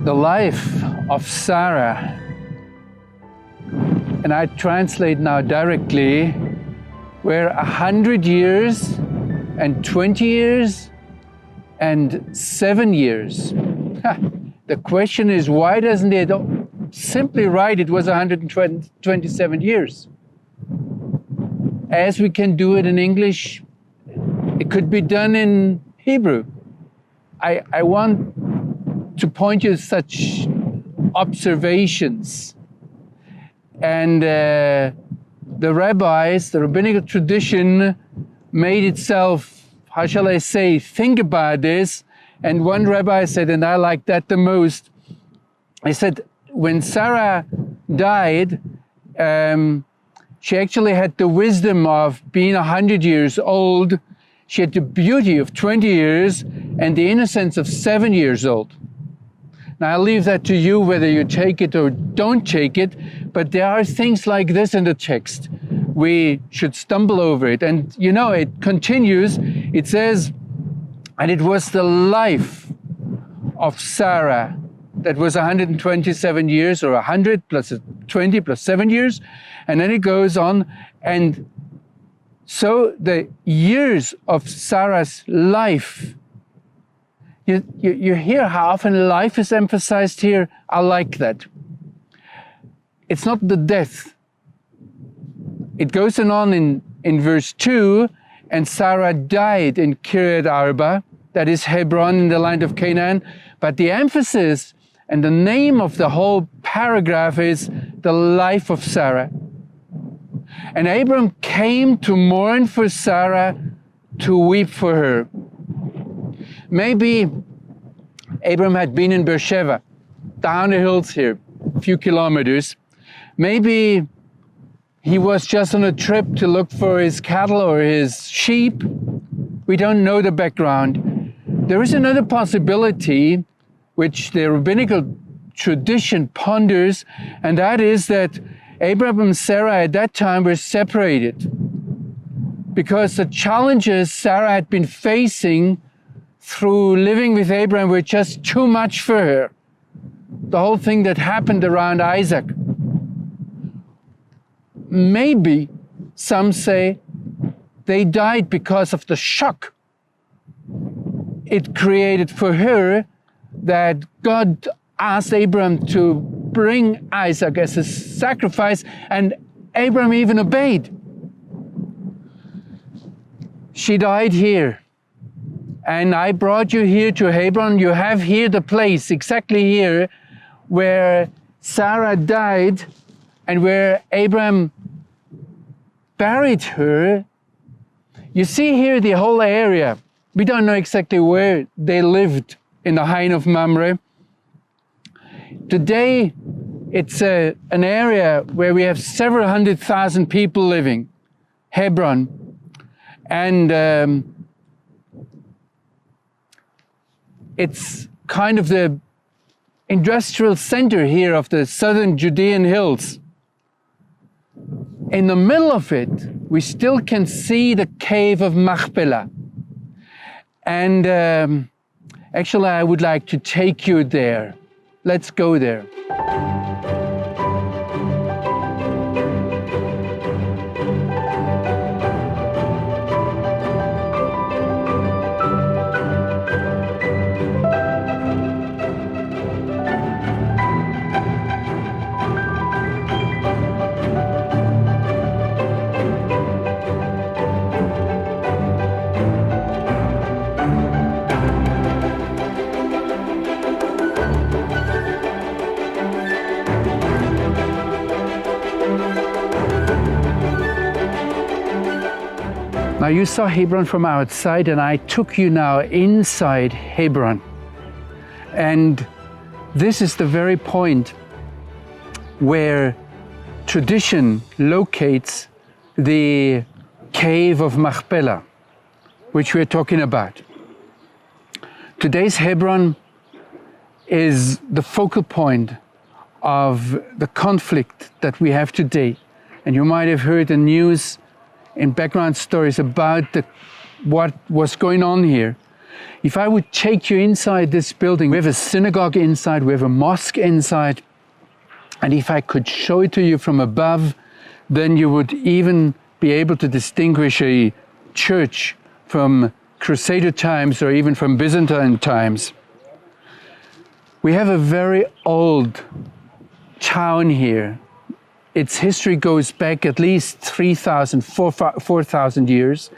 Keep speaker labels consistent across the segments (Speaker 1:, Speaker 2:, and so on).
Speaker 1: the life of Sarah, and I translate now directly, were 100 years and 20 years and 7 years. The question is, why doesn't it simply write it was 127 years? As we can do it in English, it could be done in Hebrew. I want to point you to such observations. And the rabbis, the rabbinical tradition, made itself, how shall I say, think about this. And one rabbi said, and I like that the most, he said, when Sarah died, she actually had the wisdom of being 100 years old. She had the beauty of 20 years and the innocence of 7 years old. Now, I'll leave that to you, whether you take it or don't take it, but there are things like this in the text. We should stumble over it. And you know, it continues, it says, and it was the life of Sarah that was 127 years, or 100 plus 20 plus 7 years. And then it goes on, and so the years of Sarah's life, you hear how often life is emphasized here. I like that. It's not the death. It goes on in verse 2, and Sarah died in Chiriat-Arba, that is Hebron in the land of Canaan. But the emphasis and the name of the whole paragraph is the life of Sarah. And Abram came to mourn for Sarah, to weep for her. Maybe Abram had been in Beer-Șeba, down the hills here, a few kilometers. Maybe he was just on a trip to look for his cattle or his sheep. We don't know the background. There is another possibility which the rabbinical tradition ponders, and that is that Abraham and Sarah at that time were separated because the challenges Sarah had been facing through living with Abraham were just too much for her. The whole thing that happened around Isaac. Maybe, some say, they died because of the shock it created for her that God asked Abraham to bring Isaac as a sacrifice, and Abraham even obeyed. She died here. And I brought you here to Hebron. You have here the place, exactly here, where Sarah died and where Abraham buried her. You see here the whole area. We don't know exactly where they lived in the Hain of Mamre. Today, it's an area where we have several 100,000 people living, Hebron. And it's kind of the industrial center here of the southern Judean hills. In the middle of it, we still can see the cave of Mahpela. And actually, I would like to take you there. Let's go there. Now you saw Hebron from outside, and I took you now inside Hebron. And this is the very point where tradition locates the cave of Mahpela, which we're talking about. Today's Hebron is the focal point of the conflict that we have today. And you might have heard the news in background stories about what was going on here. If I would take you inside this building, we have a synagogue inside, we have a mosque inside, and if I could show it to you from above, then you would even be able to distinguish a church from Crusader times or even from Byzantine times. We have a very old town here. Its history goes back at least 3,000, 4,000 years.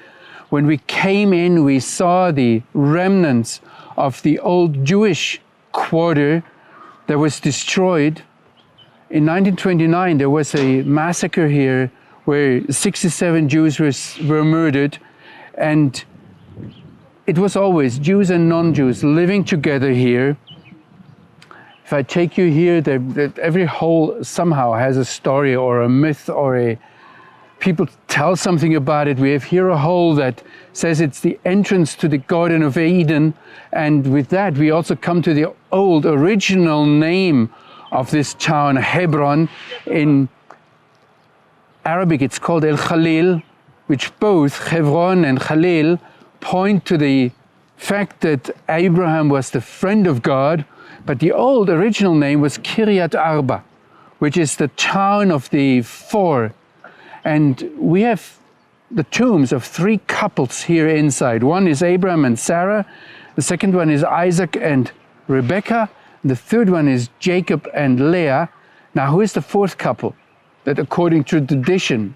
Speaker 1: When we came in, we saw the remnants of the old Jewish quarter that was destroyed. In 1929, there was a massacre here where 67 Jews were murdered, and it was always Jews and non-Jews living together here. If I take you here, every hole somehow has a story or a myth or people tell something about it. We have here a hole that says it's the entrance to the Garden of Eden, and with that we also come to the old original name of this town, Hebron. In Arabic it's called El Khalil, which both Hebron and Khalil point to the fact that Abraham was the friend of God, but the old original name was Chiriat-Arba, which is the town of the four. And we have the tombs of three couples here inside. One is Abraham and Sarah, the second one is Isaac and Rebekah, the third one is Jacob and Leah. Now, who is the fourth couple that, according to tradition,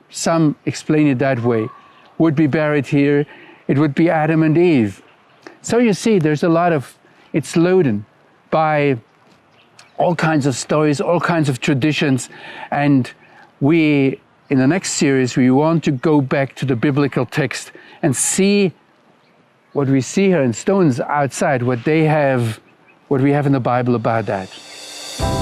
Speaker 1: some explain it that way, would be buried here? It would be Adam and Eve. So you see, there's a lot of, it's loaded by all kinds of stories, all kinds of traditions, and in the next series, we want to go back to the biblical text and see what we see here in stones outside, what we have in the Bible about that.